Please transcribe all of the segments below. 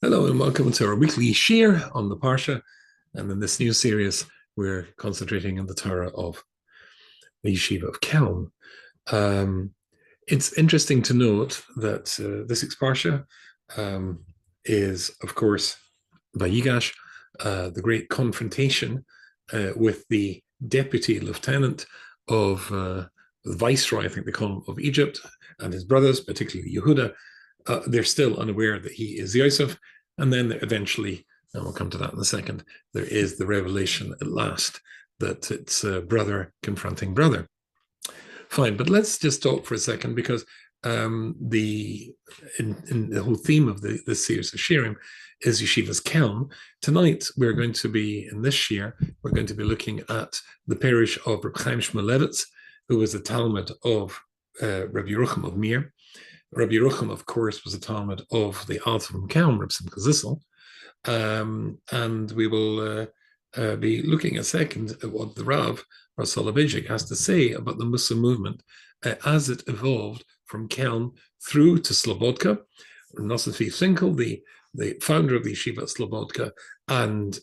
Hello and welcome to our weekly share on the Parsha. And in this new series, we're concentrating on the Torah of the Yeshiva of Kelm. Um, it's interesting to note that this week's Parsha is, of course, Vayigash, the great confrontation with the deputy lieutenant of the viceroy, I think they call him, of Egypt, and his brothers, particularly Yehuda. They're still unaware that he is Yosef. And then eventually, and we'll come to that in a second, there is the revelation at last that it's brother confronting brother. Fine, but let's just talk for a second because in the whole theme of this series of Shirim is Yeshiva's Kelm. Tonight, we're going to be, in this year, we're going to be looking at the parish of Reb Chaim Shmulevitz, who was a Talmud of Rabbi Yerucham of Mir. Rabbi Yerucham, of course, was a Talmud of the Alter from Kelm, Reb Simcha Zissel. And we will be looking a second at what the Rav, or Soloveitchik, has to say about the Muslim movement as it evolved from Kelm through to Slobodka. Nosson Finkel, the founder of the Yeshiva at Slobodka, and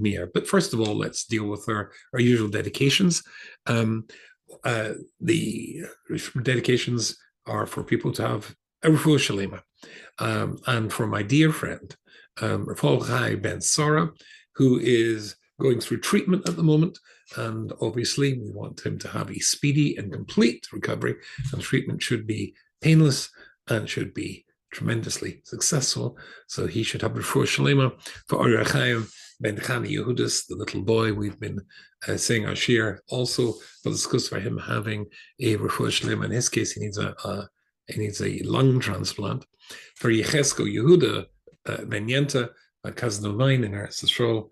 Mir. But first of all, let's deal with our usual dedications. The dedications are for people to have a refuah shalema. And for my dear friend, Rafal Chai Ben Sora, who is going through treatment at the moment. And obviously, we want him to have a speedy and complete recovery. And treatment should be painless and should be tremendously successful. So he should have refuah shalema. For Ori Chaim Ben Chani Yehudis, the little boy, we've been saying our shir also, but it's because for him having a refuah shalema. In his case, he needs a lung transplant. For Yechesko Yehuda Ben Yenta, a cousin of mine in Eretz Yisrael,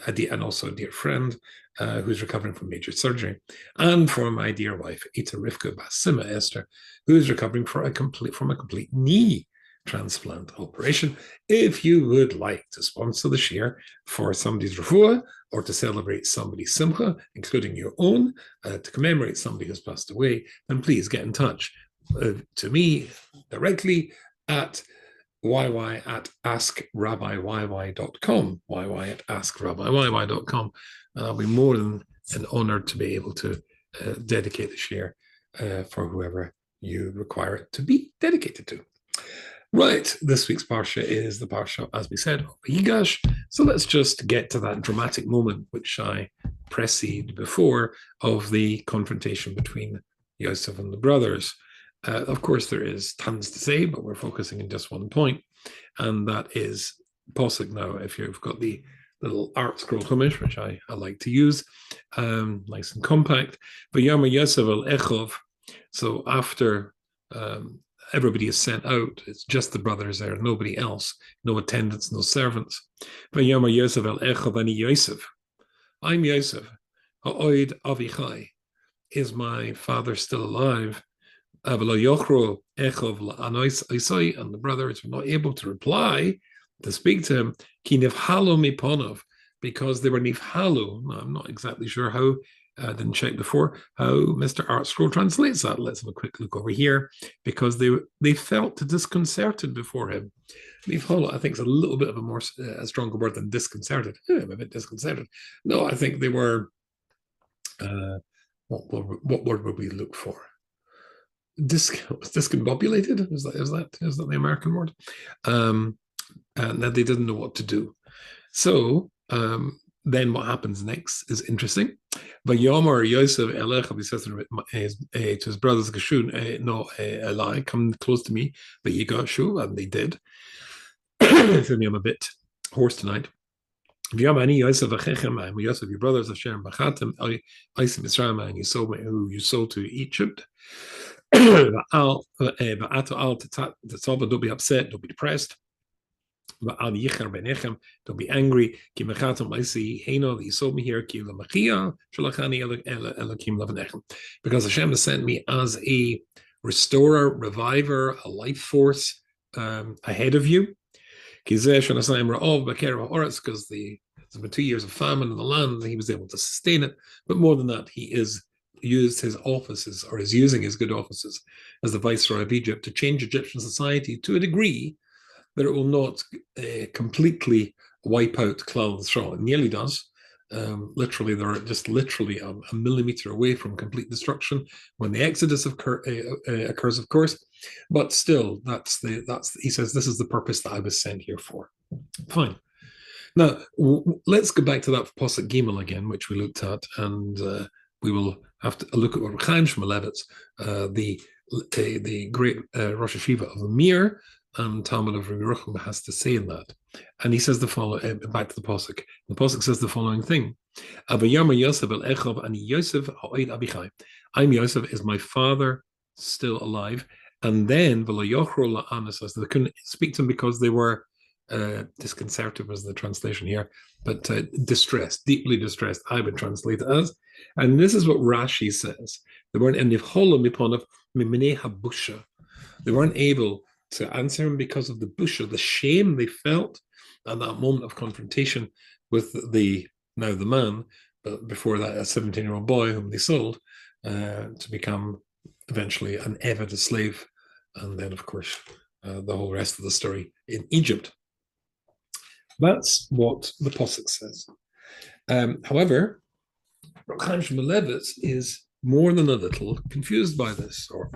and also a dear friend who's recovering from major surgery, and for my dear wife Ita Rivka Basima Esther, who is recovering from a complete knee transplant operation. If you would like to sponsor the share for somebody's refuah or to celebrate somebody's simcha, including your own, to commemorate somebody who's passed away, then please get in touch to me directly at askRabbiYY.com, at askRabbiYY.com. And I'll be more than an honored to be able to dedicate the share for whoever you require it to be dedicated to. Right, this week's Parsha is the Parsha, as we said, of Vayigash. So let's just get to that dramatic moment, which I preceded before, of the confrontation between Yosef and the brothers. Of course, there is tons to say, but we're focusing on just one point, and that is Posuk now. If you've got the little art scroll chumash, which I like to use, nice and compact. V'yama Yosef el Echov. So after everybody is sent out, it's just the brothers there, nobody else, no attendants, no servants. V'yama Yosef el Echov ani Yosef. I'm Yosef. Ha'oid Avichai. Is my father still alive? And the brothers were not able to reply, to speak to him, because they were nifhalu. Now, I'm not exactly sure how, I didn't check before, how Mr. Art Scroll translates that. Let's have a quick look over here, because they felt disconcerted before him. Nifhalu, I think, is a little bit of a stronger word than disconcerted. I'm a bit disconcerted. No, I think they were, what word would we look for? Discombobulated, is that the American word? And that they didn't know what to do. So then what happens next is interesting. But Yomar Yosef Elech, he says to his brothers, Gashun, no, Eli, come close to me, but Yigashu, and they did. So I'm a bit hoarse tonight. Yosef, your brothers, Hashem, Bachatim, Isim Israel, and you sold who you sold to Egypt. Don't be upset, don't be depressed. Don't be angry. That you sold me here. Because Hashem has sent me as a restorer, reviver, a life force ahead of you. Because there's been 2 years of famine in the land, and he was able to sustain it. But more than that, he is used his offices, or is using his good offices as the viceroy of Egypt, to change Egyptian society to a degree that it will not completely wipe out Klal Yisrael. It nearly does. Literally, they're just literally a millimeter away from complete destruction when the Exodus occurs, of course. But still, he says this is the purpose that I was sent here for. Fine. Now let's go back to that Posuk Gimel again, which we looked at, and we will have to look at what Chaim Shmulevitz, the great Rosh Hashiva of the Mir and Talmud of Rabbi Yerucham, has to say in that. And he says the following, back to the Posuk. The Posuk says the following thing. Yosef el Echov and Yosef ha'oid Abichai. I'm Yosef, is my father still alive? And then V'lo yochro la'ana says they couldn't speak to him because they were disconcerted was the translation here, but distressed, deeply distressed, I would translate it as. And this is what Rashi says. They weren't they weren't able to answer him because of the busha, the shame they felt at that moment of confrontation with the man, but before that, a 17-year-old boy whom they sold to become eventually an Eved, a slave, and then, of course, the whole rest of the story in Egypt. That's what the Posuk says. However, Chaim Shmulevitz is more than a little confused by this, or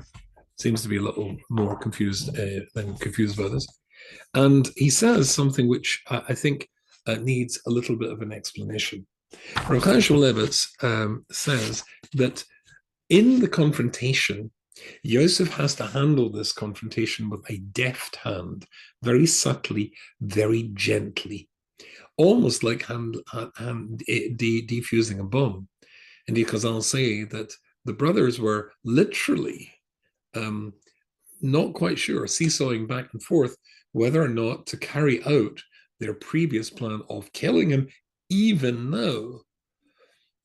seems to be a little more confused than confused by this. And he says something which I think needs a little bit of an explanation. Chaim Shmulevitz says that in the confrontation, Yosef has to handle this confrontation with a deft hand, very subtly, very gently, almost like defusing a bomb. And because I'll say that the brothers were literally not quite sure, seesawing back and forth, whether or not to carry out their previous plan of killing him, even though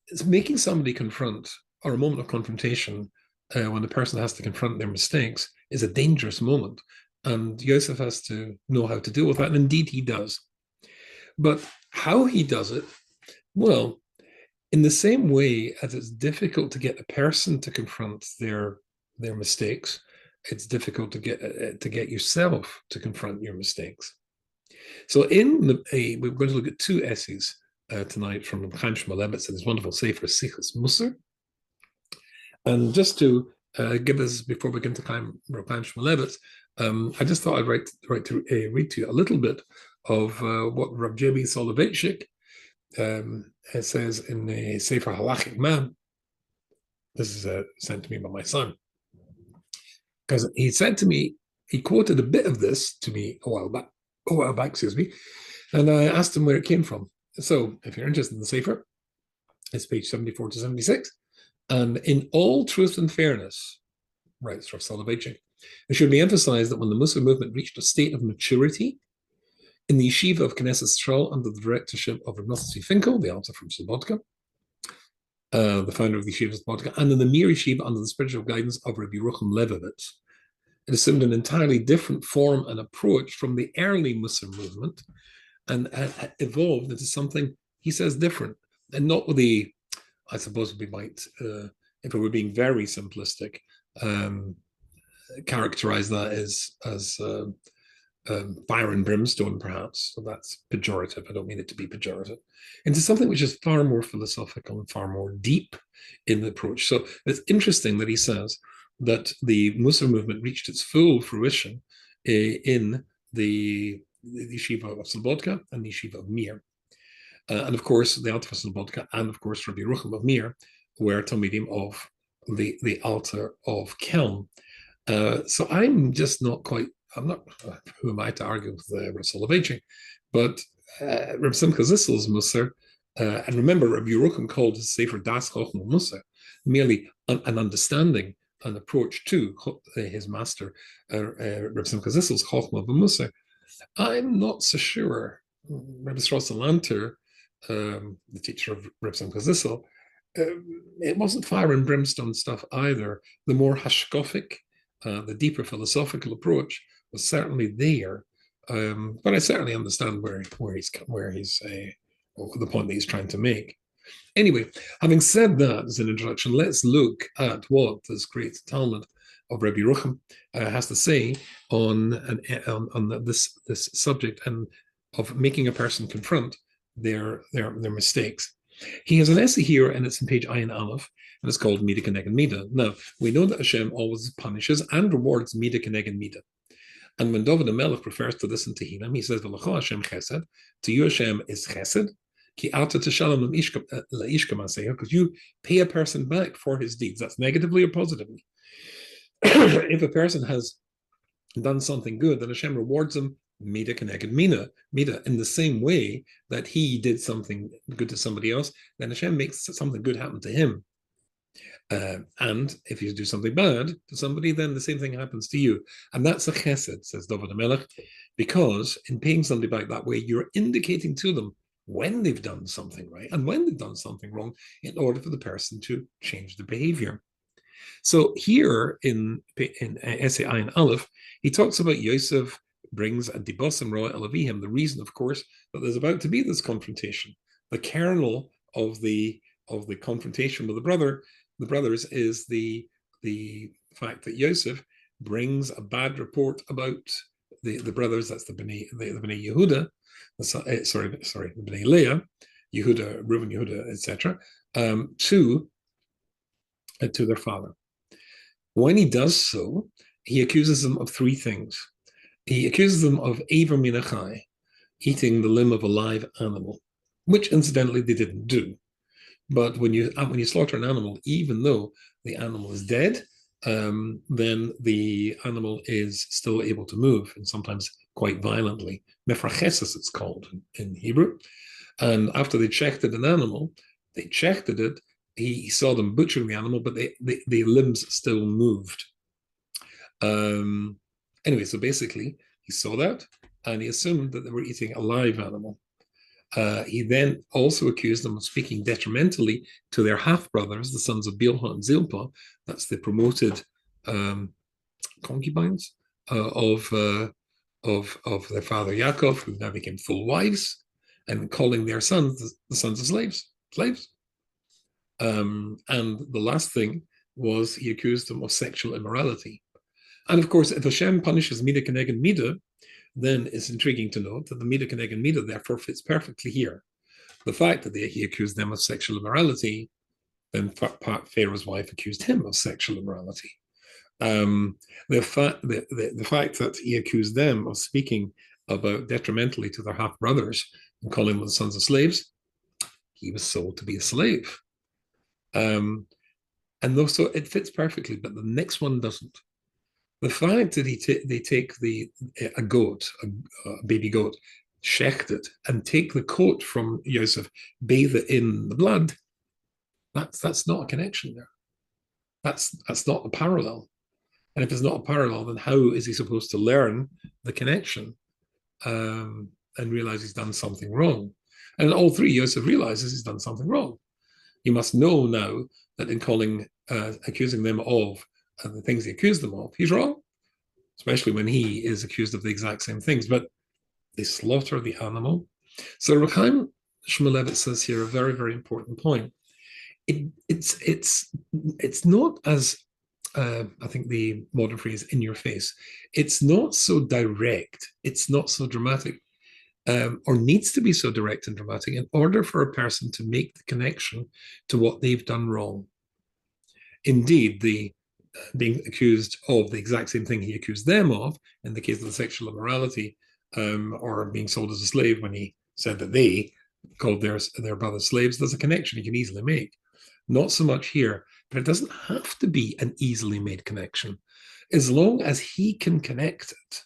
it's making somebody confront, or a moment of confrontation, when the person has to confront their mistakes, is a dangerous moment. And Yosef has to know how to deal with that. And indeed, he does. But how he does it, well, in the same way as it's difficult to get a person to confront their mistakes, it's difficult to get yourself to confront your mistakes. So we're going to look at two essays tonight from Chaim Shmulevitz and his wonderful sefer Sichos Musar. And just to give us, before we get into Chaim Shmulevitz, I just thought I'd read to you a little bit of what Rav J.B. Soloveitchik says in the Sefer Halachic Man. This is sent to me by my son. Because he said to me, he quoted a bit of this to me a while back, and I asked him where it came from. So if you're interested in the Sefer, it's page 74 to 76. And in all truth and fairness, writes Rav Soloveitchik, it should be emphasized that when the Musar movement reached a state of maturity, in the yeshiva of Knesset Yisrael under the directorship of Rav Nossi Finkel, the author from Slobodka, the founder of the yeshiva of Slobodka, and in the Mir yeshiva under the spiritual guidance of Rabbi Yerucham Levovitz, it assumed an entirely different form and approach from the early Musar movement, and evolved into something, he says, different, and not with the, I suppose we might, if it were being very simplistic, characterize that as fire and brimstone, perhaps. So that's pejorative. I don't mean it to be pejorative. Into something which is far more philosophical and far more deep in the approach. So it's interesting that he says that the Musar movement reached its full fruition in the yeshiva of Slobodka and the yeshiva of Mir. And of course, the Alter of Slobodka and of course Rabbi Yerucham of Mir were Talmidim of the Alter of Kelm. So I'm just not quite, who am I to argue with Rav Soloveitchik, but Reb Simcha Zissel's Musar, and remember, Rabbi Yerucham called his Sefer Das Chochma Musar, merely an understanding, an approach to his master, Reb Simcha Zissel's Chochma Musar. I'm not so sure. Rabbi Sross Lanter, the teacher of Reb Simcha Zissel, it wasn't fire and brimstone stuff either. The more hashkofic, the deeper philosophical approach was certainly there, but I certainly understand where he's the point that he's trying to make. Anyway, having said that as an introduction, let's look at what this great Talmud of Rabbi Rucham has to say on this subject and of making a person confront their mistakes. He has an essay here, and it's on page Ayin Aleph, and it's called Mida Keneged Mida. Now, we know that Hashem always punishes and rewards Mida Keneged Mida. And when David HaMelech refers to this in Tehillim, he says, V'lecho Hashem chesed, to you Hashem is chesed, ki ata teshalom la'ishka maseha, because you pay a person back for his deeds. That's negatively or positively. If a person has done something good, then Hashem rewards him Mida Keneged Mida, in the same way that he did something good to somebody else, then Hashem makes something good happen to him. And if you do something bad to somebody, then the same thing happens to you. And that's a chesed, says David HaMelech, because in paying somebody back that way, you're indicating to them when they've done something right and when they've done something wrong in order for the person to change their behavior. So here in Essay Ayin Aleph, he talks about Yosef brings a dibosim roa elavihim, the reason, of course, that there's about to be this confrontation. The kernel of the confrontation with the brothers is the fact that Yosef brings a bad report about the brothers. That's the Bnei Yehuda, the Bnei Leah, Yehuda, Reuven, Yehuda, etc., to their father. When he does so, he accuses them of three things. He accuses them of Eiver Minachai, eating the limb of a live animal, which incidentally they didn't do. But when you slaughter an animal, even though the animal is dead, then the animal is still able to move, and sometimes quite violently. Mefrachesis, it's called in Hebrew. And after they checked an animal, he saw them butchering the animal, but the limbs still moved. Anyway, so basically, he saw that, and he assumed that they were eating a live animal. He then also accused them of speaking detrimentally to their half-brothers, the sons of Bilhah and Zilpah. That's the promoted concubines of their father Yaakov, who now became full wives, and calling their sons the sons of slaves. And the last thing was he accused them of sexual immorality. And of course, if Hashem punishes Mida Keneged Mida, then it's intriguing to note that the Mida Keneged Mida therefore fits perfectly here. The fact that he accused them of sexual immorality, then Pharaoh's wife accused him of sexual immorality. The fact that he accused them of speaking about detrimentally to their half-brothers and calling them the sons of slaves, he was sold to be a slave. And so it fits perfectly, but the next one doesn't. The fact that they take a goat, a baby goat, shecht it, and take the coat from Yosef, bathe it in the blood, that's not a connection there. That's not a parallel. And if it's not a parallel, then how is he supposed to learn the connection and realize he's done something wrong? And all three, Yosef realizes he's done something wrong. He must know now that in accusing them of the things he accused them of, he's wrong, especially when he is accused of the exact same things. But they slaughter the animal. So Reb Chaim Shmulevitz says here a very, very important point. It's not as I think the modern phrase in your face. It's not so direct. It's not so dramatic, or needs to be so direct and dramatic in order for a person to make the connection to what they've done wrong. Indeed, being accused of the exact same thing he accused them of, in the case of the sexual immorality, or being sold as a slave when he said that they called their brothers slaves, there's a connection you can easily make. Not so much here, but it doesn't have to be an easily made connection. As long as he can connect it,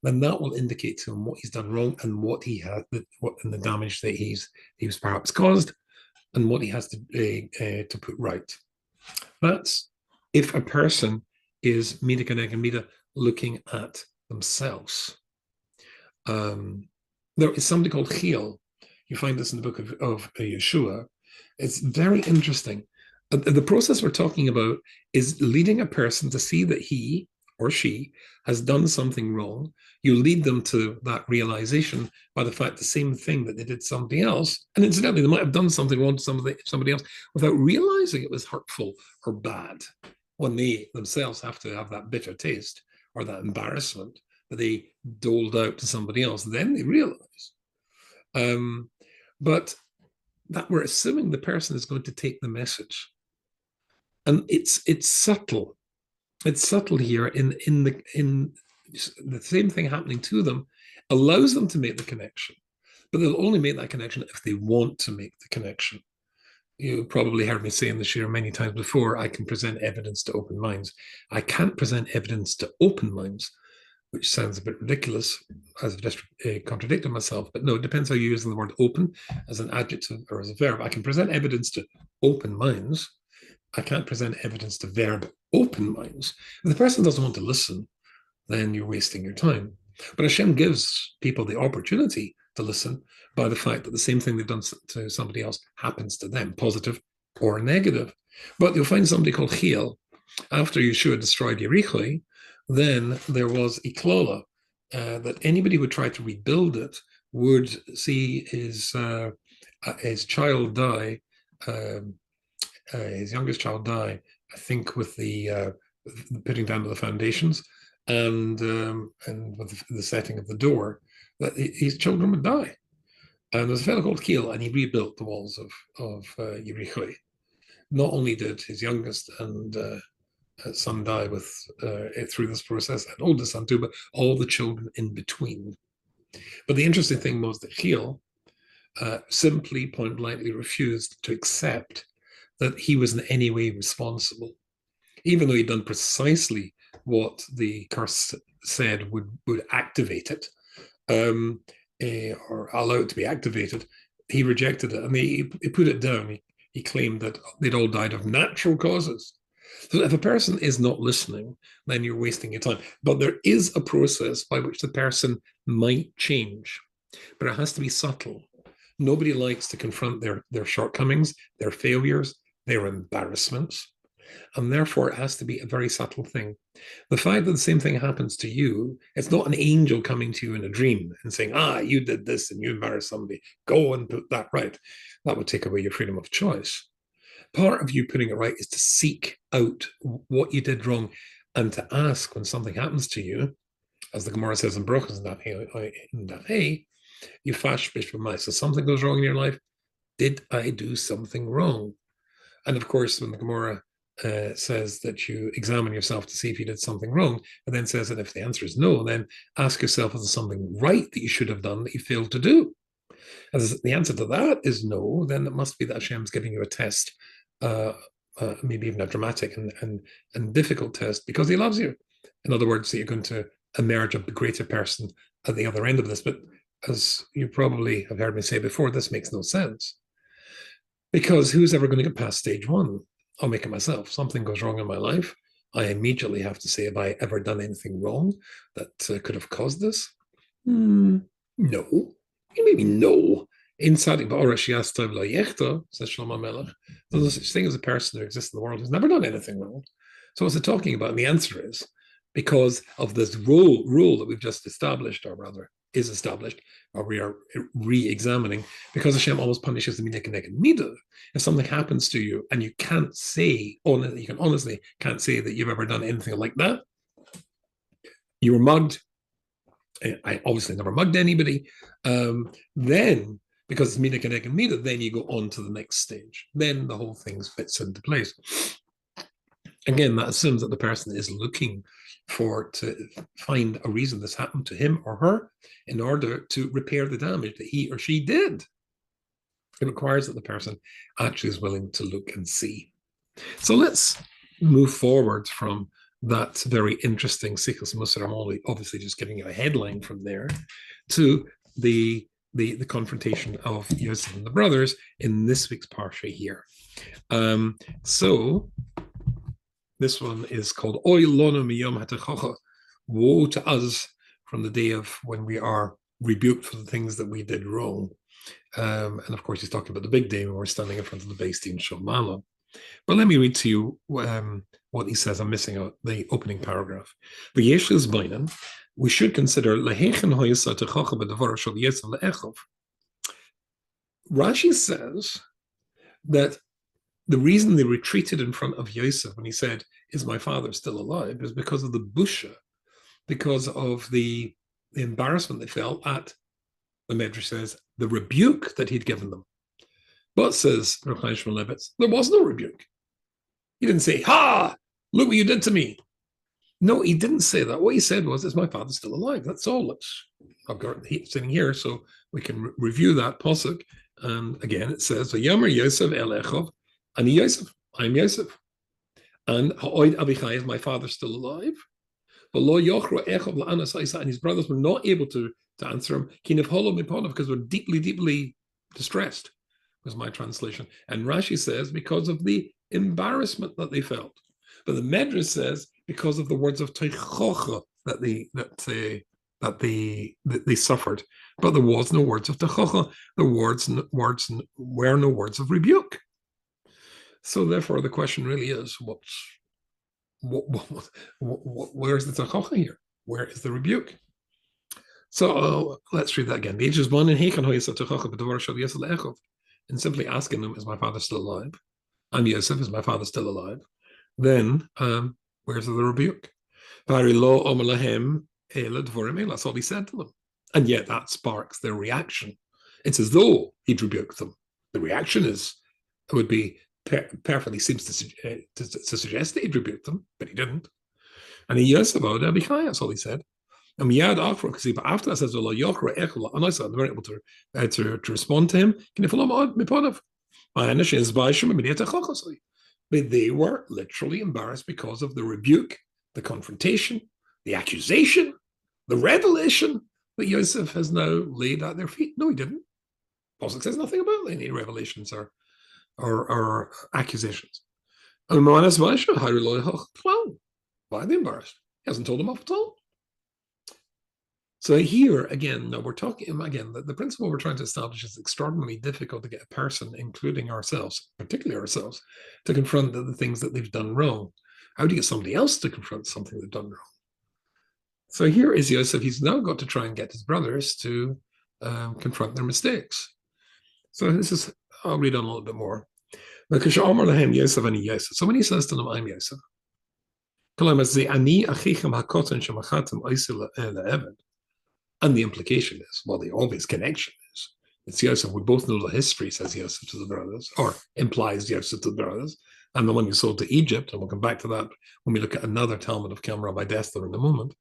then that will indicate to him what he's done wrong and what he had, and the damage that he's perhaps caused, and what he has to put right. That's if a person is Mida Keneged Mida looking at themselves. There is somebody called Chil. You find this in the book of Yeshua. It's very interesting. The process we're talking about is leading a person to see that he or she has done something wrong. You lead them to that realization by the fact the same thing that they did to somebody else, and incidentally, they might have done something wrong to somebody else without realizing it was hurtful or bad. when they themselves have to have that bitter taste or that embarrassment that they doled out to somebody else, then they realize. But that we're assuming the person is going to take the message, and it's subtle. It's subtle here in the same thing happening to them allows them to make the connection, but they'll only make that connection if they want to make the connection. You probably heard me say in the share many times before, I can present evidence to open minds. I can't present evidence to open minds, which sounds a bit ridiculous, as I've just contradicted myself. But no, it depends how you use the word open as an adjective or as a verb. I can present evidence to open minds. I can't present evidence to verb open minds. If the person doesn't want to listen, then you're wasting your time. But Hashem gives people the opportunity to listen by the fact that the same thing they've done to somebody else happens to them, positive or negative. But you'll find somebody called Chiel. After Yeshua destroyed Yericho, then there was a klala that anybody who tried to rebuild it would see his child die, his youngest child die, I think with the putting down of the foundations and with the setting of the door, that his children would die. And there's a fellow called Kiel, and he rebuilt the walls of Yericho. Not only did his youngest and son die through this process, and oldest son too, but all the children in between. But the interesting thing was that Kiel simply, point blankly refused to accept that he was in any way responsible, even though he'd done precisely what the curse said would activate it, or allow it to be activated. He rejected it, and he put it down. He claimed that they'd all died of natural causes. So if a person is not listening, then you're wasting your time. But there is a process by which the person might change, but it has to be subtle. Nobody likes to confront their shortcomings, their failures, their embarrassments, and therefore it has to be a very subtle thing. The fact that the same thing happens to you, it's not an angel coming to you in a dream and saying, you did this and you embarrassed somebody, go and put that right. That would take away your freedom of choice. Part of you putting it right is to seek out what you did wrong and to ask when something happens to you, as the Gemara says in Brachos in that hey, you fash bishbamai. So something goes wrong in your life. Did I do something wrong? And of course, when the Gemara says that you examine yourself to see if you did something wrong, and then says that if the answer is no, then ask yourself, is there something right that you should have done that you failed to do? As the answer to that is no, then it must be that Hashem's giving you a test, maybe even a dramatic and difficult test, because he loves you. In other words, that you're going to emerge a greater person at the other end of this. But as you probably have heard me say before, this makes no sense. Because who's ever going to get past stage one? I'll make it myself. Something goes wrong in my life. I immediately have to say, have I ever done anything wrong that could have caused this? No. Maybe no. Inside, says Shlomo Melech, there's no such thing as a person who exists in the world who's never done anything wrong. So what's it talking about? And the answer is because of this rule that we've just established, or rather is established, or we are re-examining, because Hashem always punishes the midah. If something happens to you and you can't say, you can honestly can't say that you've ever done anything like that, you were mugged. I obviously never mugged anybody. Then, because it's midah, then you go on to the next stage. Then the whole thing fits into place. Again, that assumes that the person is looking to find a reason this happened to him or her in order to repair the damage that he or she did. It requires that the person actually is willing to look and see. So let's move forward from that very interesting Sichos Musar. I'm only obviously just giving you a headline from there to the confrontation of Yosef and the brothers in this week's parsha here. So this one is called Oy Lono Miyom Hatachocha. Woe to us from the day of when we are rebuked for the things that we did wrong. And of course, he's talking about the big day when we're standing in front of the Beis Din Shomala. But let me read to you what he says. I'm missing out the opening paragraph. We should consider Rashi says that the reason they retreated in front of Yosef when he said, is my father still alive? Is because of the busha, because of the embarrassment they felt at, the Medrash says, the rebuke that he'd given them. But says Rav Chaim Shmuel Levitz, there was no rebuke. He didn't say, "Ha! Look what you did to me." No, he didn't say that. What he said was, "Is my father still alive?" That's all. I've got it sitting here, so we can review that pasuk. And again, it says, "Vayomer Yosef el Echov, ani Yosef, I'm Yosef, and ha'oid Avichai, is my father still alive?" But lo yochro Echov la'anas Isa, and his brothers were not able to answer him. Kinef holo miponav, because we're deeply, deeply distressed. Was my translation. And Rashi says because of the embarrassment that they felt. But the Medrash says because of the words of teichocha that they suffered. But there was no words of teichocha. The words were no words of rebuke. So therefore, the question really is, where's the teichocha here? Where is the rebuke? So let's read that again. And simply asking them, is my father still alive? I'm Yosef, is my father still alive? Then, where's the rebuke? That's all he said to them. And yet that sparks their reaction. It's as though he'd rebuked them. The reaction would be perfectly seems to suggest that he'd rebuked them, but he didn't. And he Yosef, that's all he said. And Miyad after, because after that says, and they weren't able to respond to him. But they were literally embarrassed because of the rebuke, the confrontation, the accusation, the revelation that Yosef has now laid at their feet. No, he didn't. Pasuk says nothing about any revelations or accusations. And why are they embarrassed? He hasn't told them off at all. So here, again, we're talking, again, the principle we're trying to establish is extraordinarily difficult to get a person, including ourselves, particularly ourselves, to confront the things that they've done wrong. How do you get somebody else to confront something they've done wrong? So here is Yosef. He's now got to try and get his brothers to confront their mistakes. So this is, I'll read on a little bit more. So when he says to them, I'm Yosef, and the implication is, well, the obvious connection is, it's Yosef. We both know the history, says Yosef to the brothers, or implies Yosef to the brothers. I'm the one who sold to Egypt, and we'll come back to that when we look at another Talmud of Kelm Rabbi Dessler in a moment.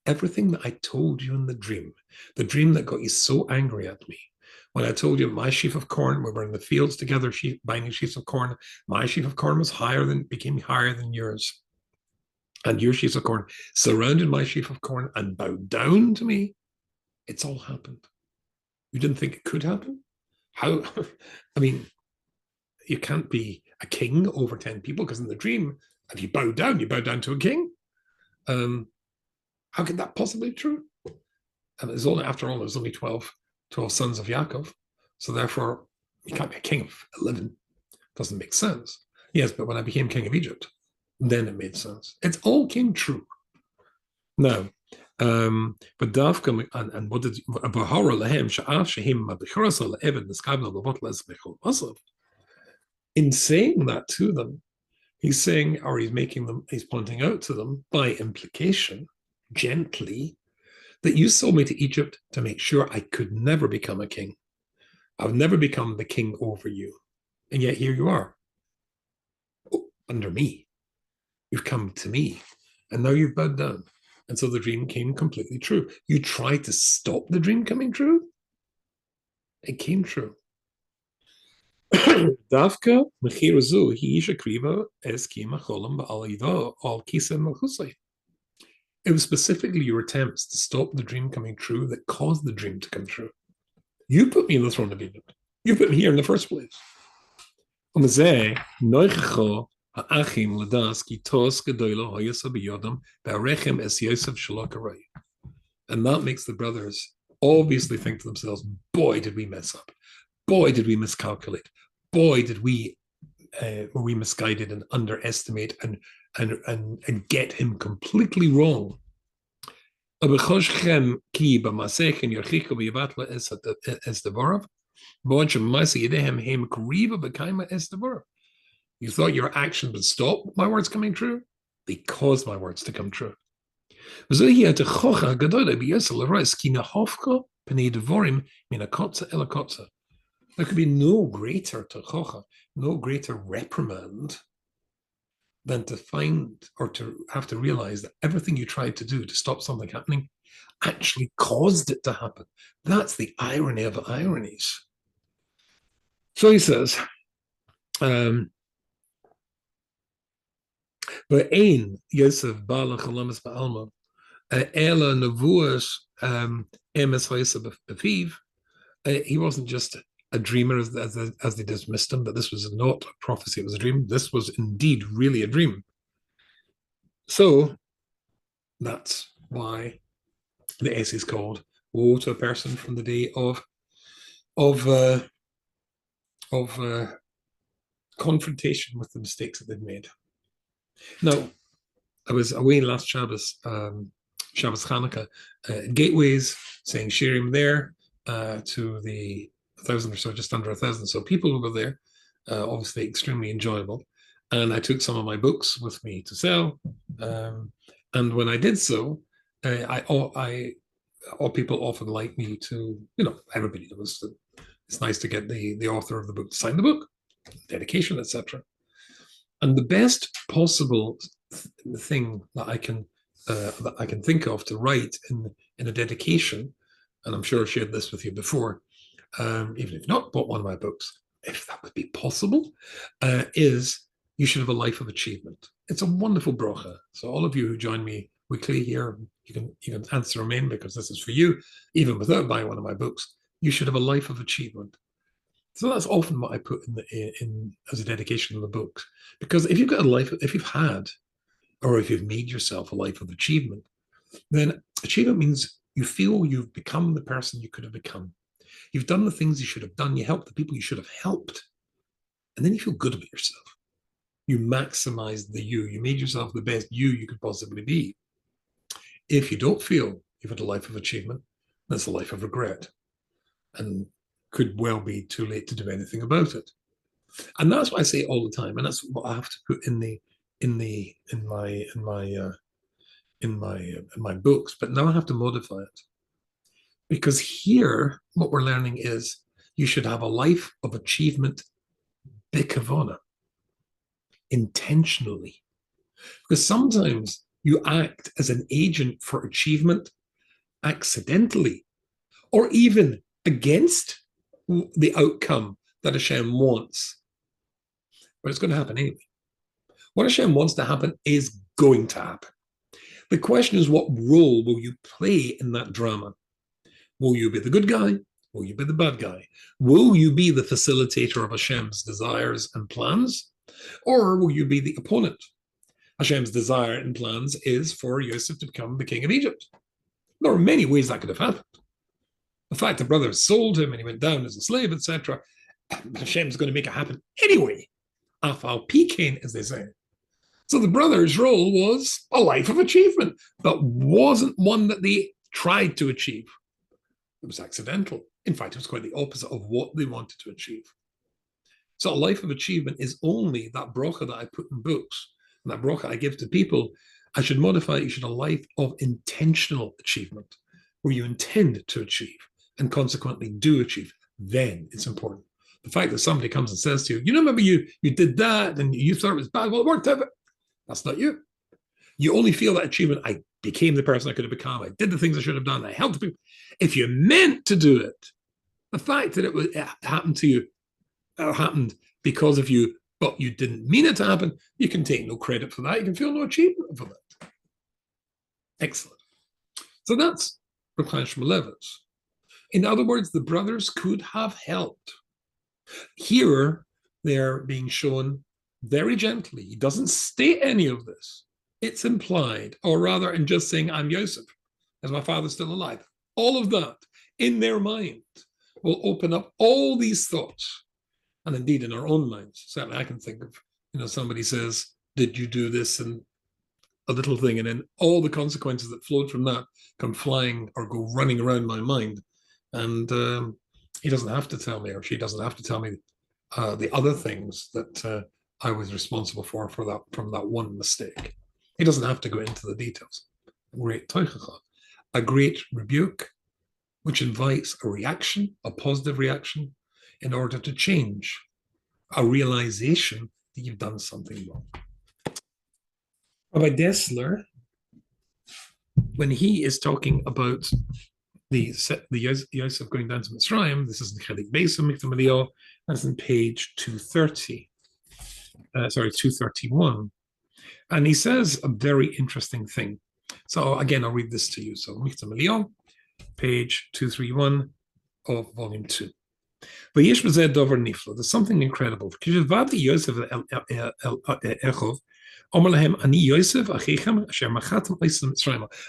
Everything that I told you in the dream that got you so angry at me, when I told you my sheaf of corn, we were in the fields together, binding sheaves of corn, my sheaf of corn became higher than yours. And your sheaves of corn surrounded my sheaf of corn and bowed down to me. It's all happened. You didn't think it could happen? How? I mean, you can't be a king over 10 people, because in the dream, if you bow down to a king. How could that possibly be true? And after all, there's only 12 sons of Yaakov. So therefore, you can't be a king of 11. Doesn't make sense. Yes, but when I became king of Egypt, then it made sense. It all came true. Now, but Davka, and what did Bahara Lahem Sha'af Shahim Mabichrasa Le'eved Niskabna Lavot Lesmechol Asav? In saying that to them, he's saying, or he's pointing out to them by implication, gently, that you sold me to Egypt to make sure I could never become a king. I've never become the king over you. And yet here you are, under me. You've come to me, and now you've bowed down. And so the dream came completely true. You tried to stop the dream coming true. It came true. Davka mechirazu hi shakriva es kima cholam ba'aliva al kisem malchusay. It was specifically your attempts to stop the dream coming true that caused the dream to come true. You put me in the throne of Egypt. You put me here in the first place. And that makes the brothers obviously think to themselves, boy, did we mess up. Boy, did we miscalculate. Boy, did we were we misguided and underestimate and get him completely wrong. You thought your action would stop my words coming true? They caused my words to come true. There could be no greater techocha, no greater reprimand than to find or to have to realize that everything you tried to do to stop something happening actually caused it to happen. That's the irony of ironies. So he says, Ve'ein Yosef ba'ala chalamas ba'alma ela nevuas emes ha'yosef b'fiv. He wasn't just a dreamer as they dismissed him, but this was not a prophecy, it was a dream. This was indeed really a dream. So that's why the essay is called "Woe to a Person from the Day of confrontation with the mistakes that they've made." Now, I was away last Shabbos, Shabbos Chanukah, Gateways, saying Shirim there to the 1,000 or so, just under 1,000 so people who were there, obviously extremely enjoyable. And I took some of my books with me to sell. And when I did so, all people often like me to, everybody knows that it's nice to get the author of the book to sign the book, dedication, etc. And the best possible thing that I can think of to write in a dedication, and I'm sure I shared this with you before, even if you've not bought one of my books, if that would be possible, is you should have a life of achievement. It's a wonderful bracha. So all of you who join me weekly here, you can answer them in because this is for you, even without buying one of my books. You should have a life of achievement. So that's often what I put in as a dedication of the books. Because if you've got a life, if you've had, or if you've made yourself a life of achievement, then achievement means you feel you've become the person you could have become. You've done the things you should have done. You helped the people you should have helped. And then you feel good about yourself. You maximized the you. You made yourself the best you could possibly be. If you don't feel you've had a life of achievement, that's a life of regret. And could well be too late to do anything about it. And that's what I say all the time. And that's what I have to put in my books. But now I have to modify it. Because here, what we're learning is you should have a life of achievement bikavona, intentionally. Because sometimes you act as an agent for achievement accidentally, or even against the outcome that Hashem wants. But it's going to happen anyway. What Hashem wants to happen is going to happen. The question is, what role will you play in that drama? Will you be the good guy? Will you be the bad guy? Will you be the facilitator of Hashem's desires and plans? Or will you be the opponent? Hashem's desire and plans is for Yosef to become the king of Egypt. There are many ways that could have happened. The fact the brothers sold him and he went down as a slave, etc. Hashem's going to make it happen anyway. Afal Pikain, as they say. So the brothers' role was a life of achievement, but wasn't one that they tried to achieve. It was accidental. In fact, it was quite the opposite of what they wanted to achieve. So a life of achievement is only that bracha that I put in books, and that bracha I give to people. I should modify it. You should have a life of intentional achievement, where you intend to achieve and consequently do achieve. Then it's important. The fact that somebody comes and says to you, remember you did that and you thought it was bad, well, it worked out. That's not you. You only feel that achievement. I became the person I could have become. I did the things I should have done. I helped people. If you meant to do it, the fact that it happened to you, happened because of you, but you didn't mean it to happen, you can take no credit for that. You can feel no achievement for that. Excellent. So that's Reb Chaim Shmulevitz. In other words, the brothers could have helped. Here, they're being shown very gently. He doesn't state any of this. It's implied, or rather, in just saying, I'm Yosef, as my father's still alive. All of that in their mind will open up all these thoughts. And indeed, in our own minds, certainly I can think of, somebody says, did you do this? And a little thing, and then all the consequences that flowed from that come flying or go running around my mind. And He doesn't have to tell me, or she doesn't have to tell me the other things that I was responsible for that from that one mistake. He doesn't have to go into the details. Great toichacha, a great rebuke, which invites a reaction, a positive reaction, in order to change, a realization that you've done something wrong. Rabbi Dessler, when he is talking about the Yosef going down to Mitzrayim, this is in Chelik Beis of Miktam Eliyah, that's in page 230, 231. And he says a very interesting thing. So again, I'll read this to you. So Miktam Eliyah, page 231 of volume 2. There's something incredible.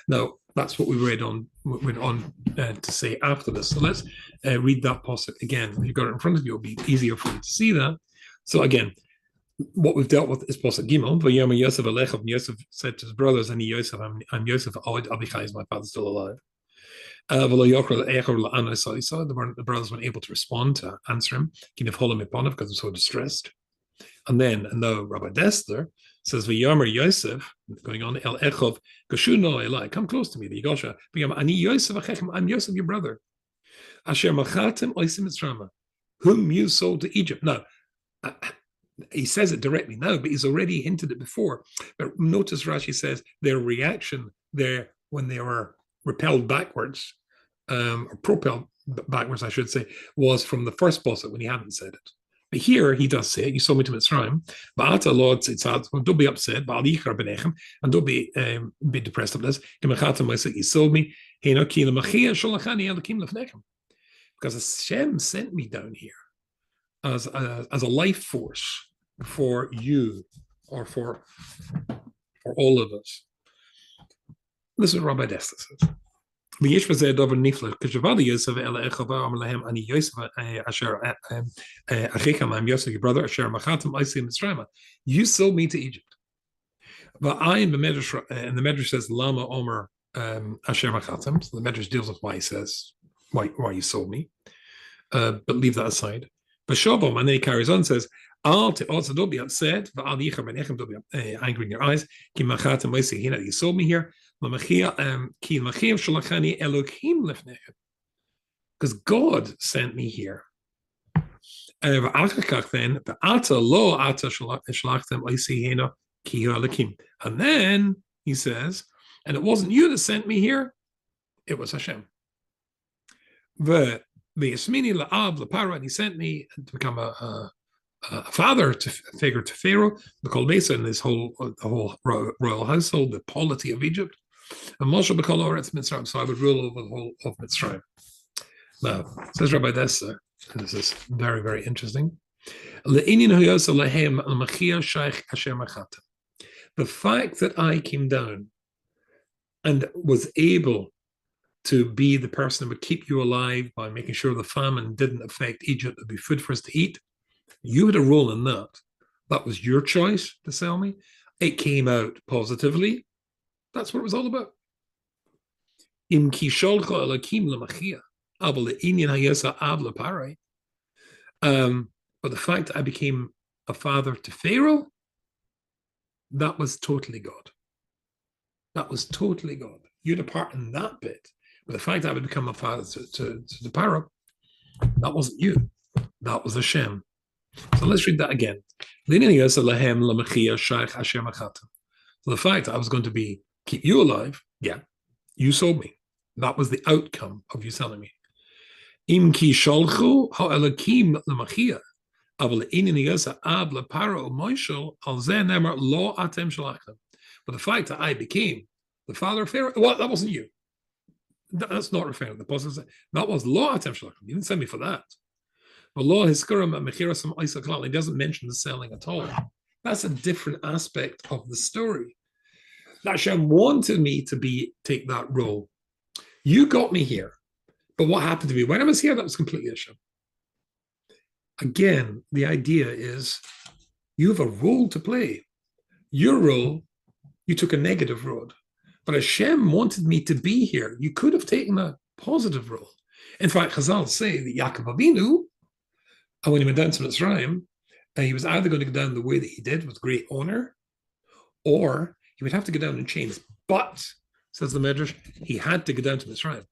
Now, that's what we went on to say after this. So let's read that pasuk again. If you've got it in front of you, it'll be easier for you to see that. So again, what we've dealt with is pasuk Gimel. Yosef said to his brothers, Yosef, I'm Yosef, Abichai is my father still alive. The brothers weren't able to respond to answer him because they're so distressed. And now Rabbi Dessler says, "V'yomer Yosef," going on, El Echov, Gashuno Elai, come close to me, the Yigosha. Ani Yosef Achechem, I'm Yosef, your brother. Asher Machatem Oisim Mitzrayim, whom you sold to Egypt. Now, he says it directly now, but he's already hinted it before. But notice Rashi says their reaction there when they were repelled backwards, or propelled backwards, I should say, was from the first pasuk when he hadn't said it. But here he does say it. You sold me to Mitzrayim. Don't be upset. And don't be depressed of this. You sold me. Because Hashem sent me down here as a life force for you, or for all of us. This is what Rabbi Dessler says. You sold me to Egypt. But I in the Medrash, and the Medrash says Lama Omer Asher Machatem. So the Medrash deals with why he says why you sold me. But leave that aside. But Shobam, and then he carries on, says, also don't be upset, don't be angry in your eyes. You sold me here. Because God sent me here. And then he says, and it wasn't you that sent me here, it was Hashem. And he sent me to become a father figure to Pharaoh, the Kolbesa, and the whole royal household, the polity of Egypt. And Moshe B'Kol Oretz Mitzrayim, so I would rule over the whole of Mitzrayim. Now, says Rabbi Dessler, and this is very, very interesting. The fact that I came down and was able to be the person that would keep you alive by making sure the famine didn't affect Egypt, there'd be food for us to eat. You had a role in that. That was your choice to sell me. It came out positively. That's what it was all about. But the fact that I became a father to Pharaoh, that was totally God. That was totally God. You had a part in that bit. But the fact that I would become a father to the Pharaoh, that wasn't you. That was Hashem. So let's read that again. So the fact that I was going to keep you alive, yeah, you sold me. That was the outcome of you selling me. But the fact that I became the father of Pharaoh, well, that wasn't you. That's not referring to the positive. That was law atem shalachem. You didn't send me for that. But law hiskuram and mechirasam isaklal. He doesn't mention the selling at all. That's a different aspect of the story. Hashem wanted me to take that role. You got me here. But what happened to me when I was here, that was completely Hashem. Again, the idea is you have a role to play. Your role, you took a negative road. But Hashem wanted me to be here. You could have taken a positive role. In fact, Chazal say that Yaakov Avinu, when he went down to Mitzrayim, he was either going to go down the way that he did with great honor, or he would have to go down in chains. But, says the Medrash, he had to go down to Mitzrayim.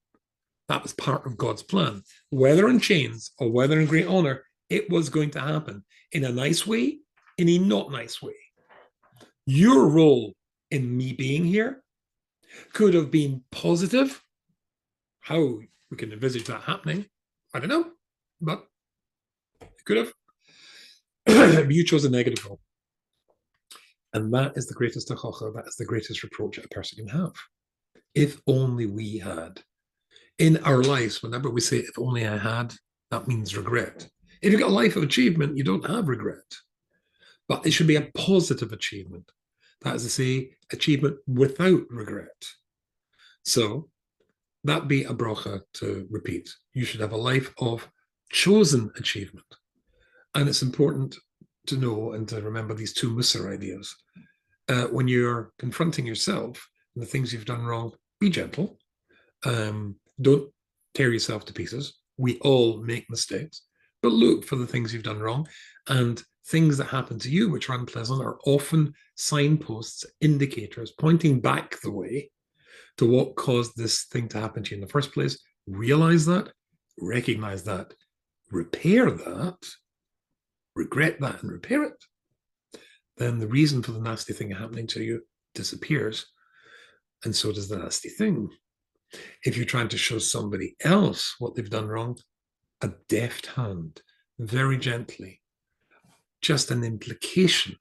That was part of God's plan. Whether in chains or whether in great honor, it was going to happen in a nice way, in a not nice way. Your role in me being here could have been positive. How we can envisage that happening, I don't know, but it could have. You chose a negative role. And that is the greatest tachacha, that is the greatest reproach a person can have. If only we had. In our lives, whenever we say, if only I had, that means regret. If you've got a life of achievement, you don't have regret. But it should be a positive achievement. That is to say, achievement without regret. So that be a bracha to repeat. You should have a life of chosen achievement. And it's important to know and to remember these two Musar ideas. When you're confronting yourself and the things you've done wrong, be gentle. Don't tear yourself to pieces. We all make mistakes, but look for the things you've done wrong. And things that happen to you which are unpleasant are often signposts, indicators, pointing back the way to what caused this thing to happen to you in the first place. Realize that, recognize that, repair that, regret that and repair it. Then the reason for the nasty thing happening to you disappears, and so does the nasty thing. If you're trying to show somebody else what they've done wrong, a deft hand, very gently, just an implication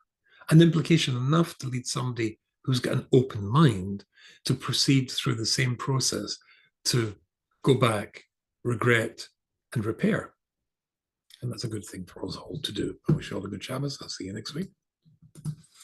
enough to lead somebody who's got an open mind to proceed through the same process, to go back, regret, and repair. And that's a good thing for us all to do. I wish you all a good Shabbos. I'll see you next week.